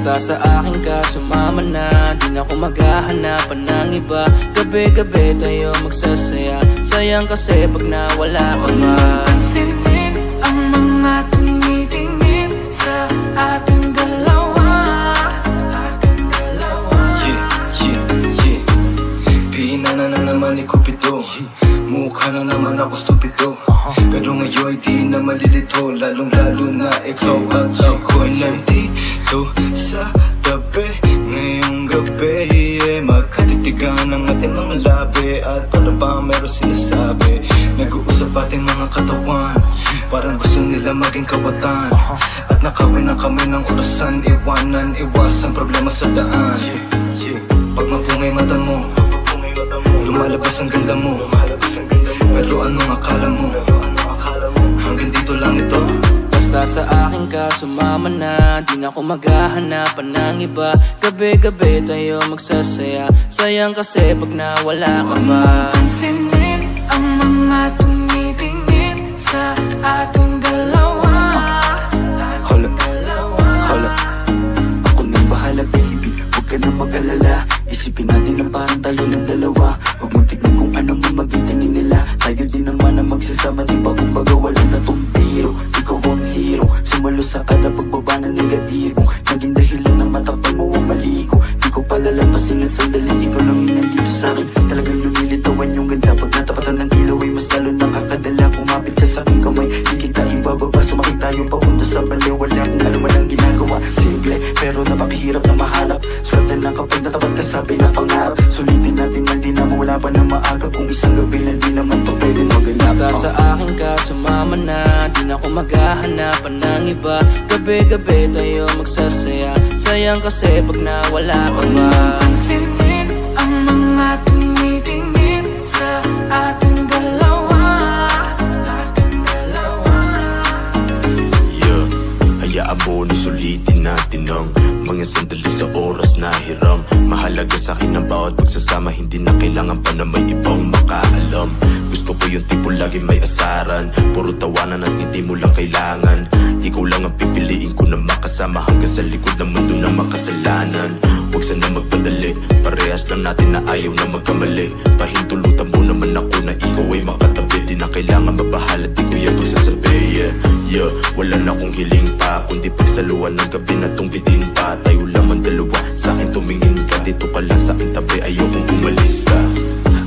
Basta sa akin ka sumama na, di na ako maghahanapan ng iba. Gabi-gabi tayo magsasaya, sayang kasi pag nawala ka ba. Pansinin ang mga tumitingin sa ating dalawa. Pihina na naman ni Cupido, mukha na naman ako stupido. Pero ngayon di na malilito, lalong lalo na ikaw at ako'y nandito sa tabi. Ngayong gabi, magkatitigan ang ating mga labi. At para ba meron sinasabi, nag-uusap ating mga katawan, parang gusto nila maging kawatan. At nakawin na kami ng orasan, iwanan, iwasan problema sa daan. Pag mapungay mata mo, lumalabas ang ganda mo. Pero anong akala mo? Hanggang dito lang ito. Basta sa akin ka sumama na, di na ako maghahanapan ng iba. Gabi-gabi tayo magsasaya, sayang kasi pag nawala ka ba. Pansinin ang mga tumitingin sa ating dalawa. Hold up. Ako nang bahala baby, huwag ka nang mag-alala. Isipin natin na parang tayo lang dalawa. Huwag mong tignan kung ano man maging tingin nila. Tayo din naman ang magsasama, di ba kumbaga wala na tong biro. Ikaw ang hero, sumalo sa kada pagbaba ng negatibo. Naging dahilan ng matapang mo ang maligo. Di ko palalampasin ng sandali, ikaw lang yung nandito sa'kin. Talagang lumilitawan yung ganda. Pag natapatan ng ilaw ay mas lalo nakakadala. Kumapit ka sa'king kamay, di kita ibababa. Sumakit tayo papunta sa bali, wala kung ano man ang ginagawa. Simple, pero napakahirap na mahanap. Swerte na kapag natapat ka sa pinapangarap. Sulitin natin na di na mawala pa na maaga. Kung isang gabi lang di naman to pwede maganap. Basta sa akin ka sumama na, di na ako maghahanapan ng iba. Gabi-gabi tayo magsasaya, sayang kasi pag nawala ka ba. Pansinin ang mga tumitingin sa ating dalawa. Hayaan mo na sulitin natin ang mga sandali sa oras na hiram. Mahalaga sa akin ang bawat pagsasama, hindi na kailangan pa na may ibang makaalam. Gusto ko yung tipo lagi may asaran, puro tawanan at hindi mo lang kailangan. Ikaw lang ang pipiliin ko na makasama hanggang sa likod ng mundo na makasalanan. Huwag sana magpadali, parehas lang natin na ayaw na magkamali. Pahintulutan mo naman ako na ikaw ay makatabi. Di na kailangan mabahala, di ko yan pagsasabi. Wala na akong hiling pa, kundi pagsaluan ng gabi na tungkitin pa. Tayo lamang dalawa, sa akin tumingin ka, dito ka lang sa aking tabi, ayokong umalis ka.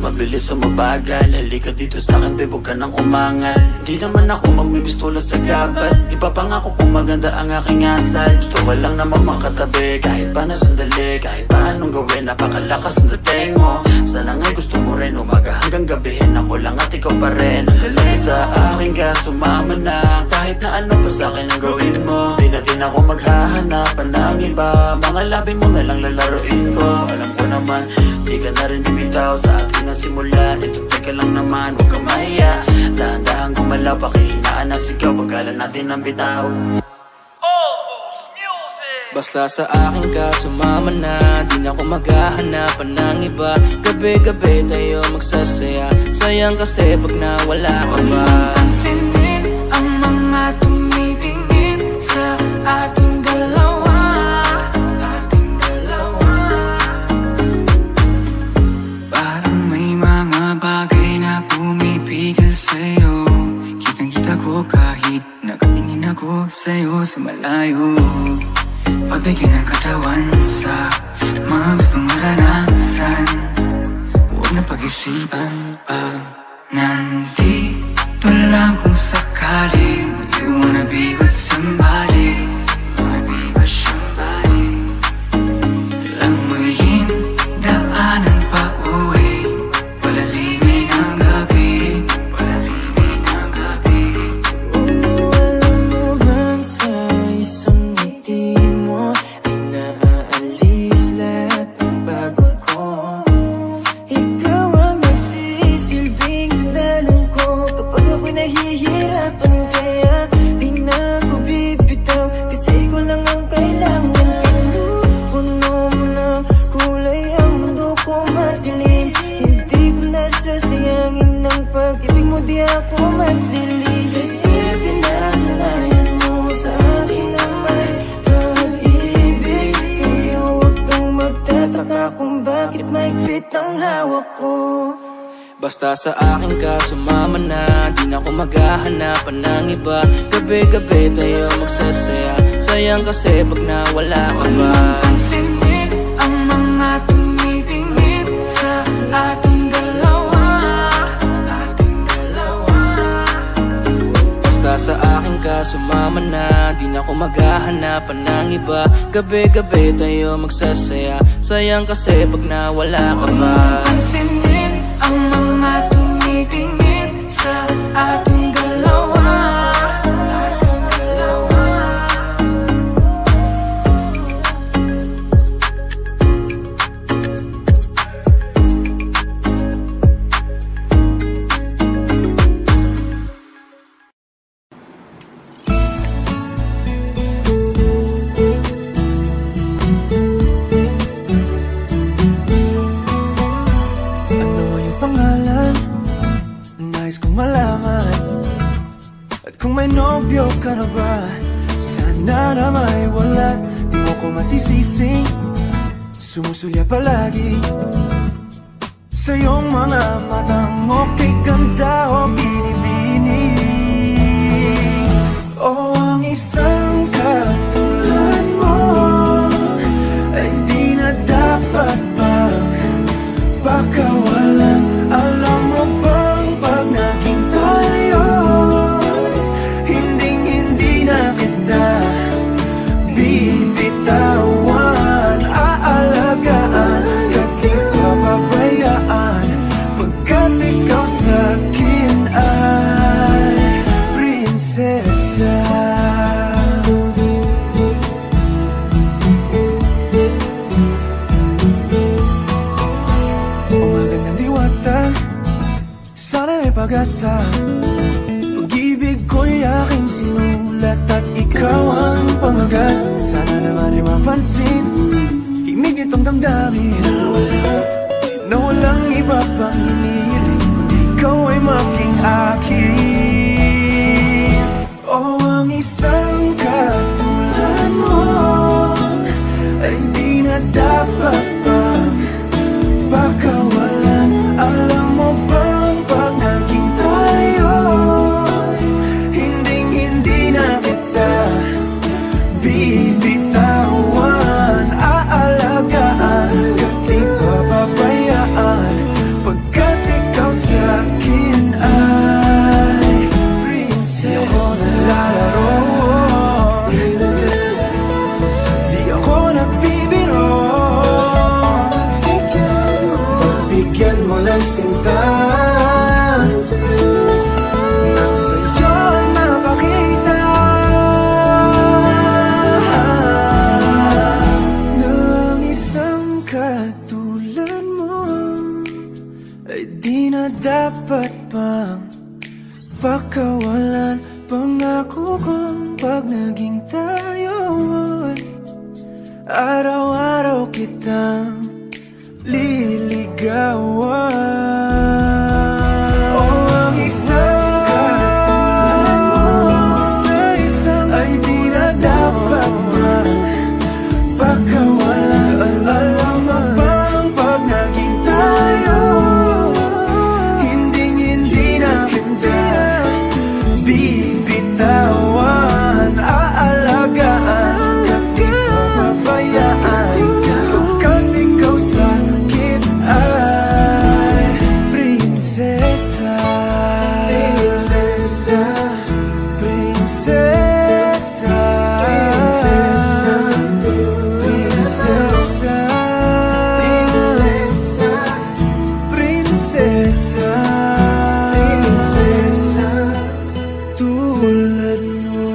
Mabilis o mabagal, halika dito sa akin, babe, huwag ka nang umangal. Di naman ako magbibistola sa gabat, ipapangako kung maganda ang aking asal. Gusto ko lang naman makatabi, kahit pa na sandali. Kahit pa anong gawin, napakalakas ng dating mo. Sana nga'y gusto mo rin, umaga hanggang gabihin. Ako lang at ikaw pa rin. Halika sa akin ka, sumama na. Kahit na ano pa sa akin ang gawin mo, di na din ako maghahanapan ng iba. Mga labi mo na lang lalaroin ko. Alam ko naman, di ka na rin bibitaw sa ating simulan. Ito teka lang naman, huwag kang mahiya. Dahan-dahan gumalaw, pakihinaan ang sigaw, pagkalan natin ang bitaw. Basta sa akin ka sumama na, di na ako maghahanapan ng iba. Gabi-gabi tayo magsasaya, sayang kasi pag nawala ka ba. Pansinin ang mga tumitingin sa ating dalawa. Parang may mga bagay na pumipigil sa'yo. Kitang-kita ko kahit nakatingin ako sa'yo sa malayo. Pagbigyan ng katawan sa mga gustong maranasan. Huwag na pag-isipan pag nandito lang kung sakali. You wanna be with somebody, wanna be with somebody. Lang muling daanan pa uwi, palalimay ng gabi, palalimay ng gabi. Alam mo bang sa isang ngiti mo ay naaalis lahat ng pagod ko. Ikaw ang nagsisilbing sandalan ko kapag ako'y nahihirapan. Kaya di na ako bibitaw, kasi ko lang ang kailangan. Puno mo ng kulay ang mundo ko madilim. Hindi ko nasasayangin ng pag-ibig mo, di ako maglilim. Kasi pinatunayan mo sa akin na may pag-ibig. ako. Basta sa akin ka sumama na, di na ako maghahanapan ng iba. Gabi-gabi tayo magsasaya, sayang kasi pag nawala ka ba. Pansinin ang mga tumitingin sa ating dalawa. Basta sa akin ka sumama na, di na ako maghahanapan ng iba. Gabi-gabi tayo magsasaya, sayang kasi pag nawala ka ba. Pansinin ang mga tumitingin sa ating dalawa. Kung may nobyo ka na ba, sana na may wala. Di mo ko masisisi, sumusulya palagi sa iyong mga matang okay ganda o binibini. O ang isang katulad mo ay di na dapat bang pakawalan. Alam mo bang pag naging tayo, bibitawan, aalagaan, kahit papabayaan, pagkat ikaw sa'kin ay prinsesa. Umaga ng diwata, sana may pag-asa. Pag-ibig ko'y aking sinulat at ikaw ang pamagat. Sana naman ay mapansin himig nitong damdamin na walang iba pang hinihiling kundi ikaw ay maging akin. O ang isang katulad mo ay di na dapat pang pakawalan. Alam mo bang pag naging tayo, bibitawan, aalagaan, kahit papabayaan, pagkat ikaw sa'kin ay prinsesa. Di ako naglalaro, di ako nagbibiro, pagbigyan mo ng sinta nang sa'yo ay napakita katulad mo ay di na dapat pang pakawalan. Pangako kong pag naging tayo, araw-araw kitang liligawan. O ang isang katulad mo sa isang ay di na dapat pang pakawalan. Alam mo bang pag naging tayo, hindi na kita bibitawan, aalagaan, kahit papabayaan, pagkat ikaw sa'kin ay prinsesa. Prinsesa, prinsesa, prinsesa, prinsesa, prinsesa, tulad mo.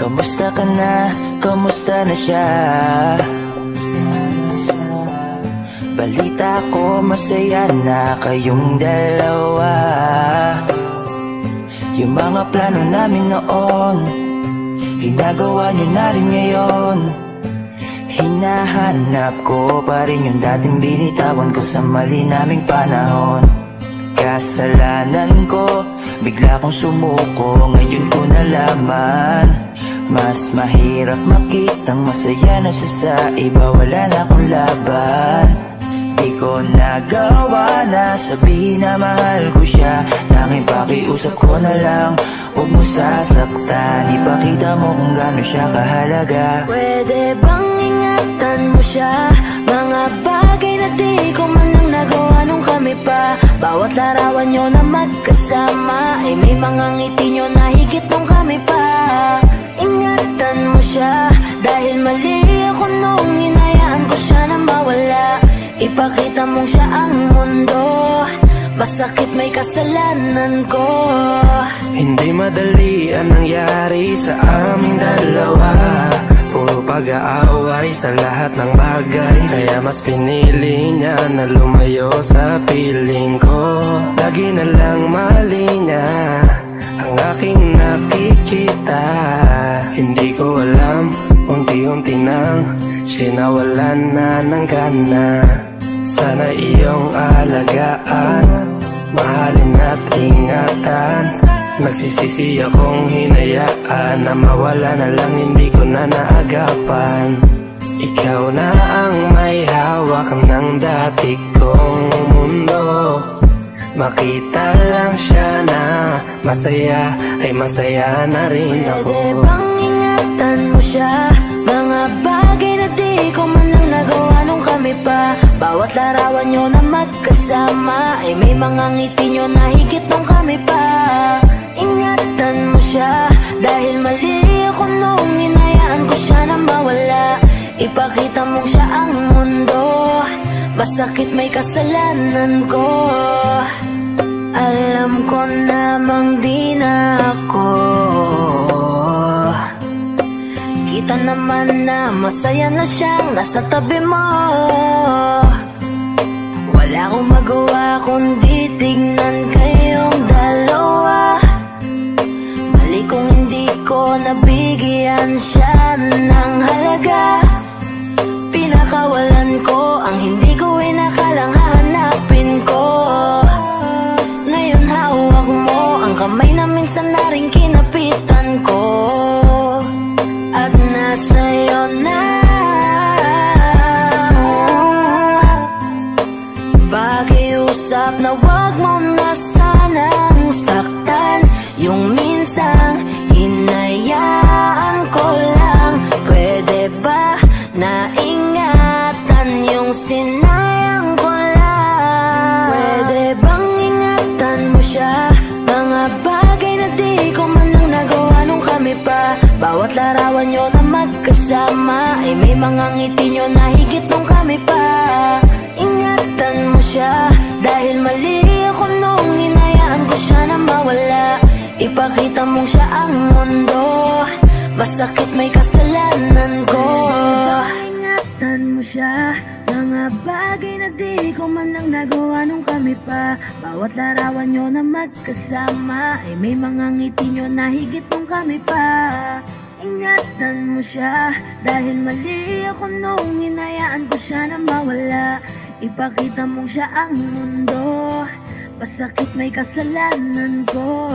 Kamusta ka na? Kamusta na siya? Balita ko masaya na kayong dalawa. Yung mga plano namin noon, ginagawa niyo na rin ngayon. Hinahanap ko pa rin yung dating binitawan ko sa mali naming panahon. Kasalanan ko, bigla kong sumuko, ngayon ko nalaman. Mas mahirap makitang masaya na siya sa iba, wala na akong laban. Di ko nagawa na sabihin na mahal ko siya, tanging pakiusap ko na lang, huwag mo sasaktan. Ipakita mo kung gaano siya kahalaga. Pwede bang ingatan mo siya? Mga bagay na di ko man lang nagawa nung kami pa. Bawat larawan nyo na magkasama, ay may mga ngiti nyo na higit nung kami pa. Ingatan mo siya, dahil mali ako nung hinayaan ko siya na mawala. Ipakita mong siya ang mundo, masakit may kasalanan ko. Hindi madali ang nangyari sa aming dalawa. Puro pag-aaway sa lahat ng bagay, kaya mas pinili niya na lumayo sa piling ko. Lagi na lang mali niya ang aking nakikita. Hindi ko alam, unti-unti nang sinawalan na ng gana. Sana iyong alagaan, mahalin at ingatan. Nagsisisi akong hinayaan na mawala na lang, hindi ko na naagapan. Ikaw na ang may hawak ng dati kong mundo. Makita lang siya na masaya, ay masaya na rin ako. Pwede bang ingatan mo siya? Mga bagay na di ko man lang nagawa nung kami pa. Bawat larawan nyo na magkasama, ay may mga ngiti nyo na higit nung kami pa. Ingatan mo siya, dahil mali ako nung hinayaan ko siya na mawala. Ipakita mong siya ang mundo, masakit may kasalanan ko. Alam ko namang di na ako. Kita naman na masaya na siyang nasa tabi mo. Wala akong magawa kundi tignan kayong dalawa. Mali kung hindi ko nabigyan siya ng halaga. Pinakawalan ko ang hindi ko inakalang hahanapin ko. Ngayon hawak mo ang kamay na minsan na rin kinapitan ko. At nasa'yo na. Pakiusap na wag mo na sanang saktan. Yung minsang hinayaan ko lang. Pwede ba na ingatan yung sinayang ko lang? Pwede bang ingatan mo siya? Mga bagay na di ko man lang nagawa nung kami pa. Bawat larawan nyo na magkasama, ay may mga ngiti nyo na higit nung kami pa. Ingatan mo siya, dahil mali ako nung hinayaan ko siya na mawala. Ipakita mong siya ang mundo, masakit may kasalanan ko. Ingatan mo siya, mga bagay na di ko man lang nagawa nung kami pa. Bawat larawan nyo na magkasama, ay may mga ngiti nyo na higit nung kami pa. Ingatan mo siya, dahil mali ako nung hinayaan ko siya na mawala. Ipakita mong siya ang mundo, masakit may kasalanan ko.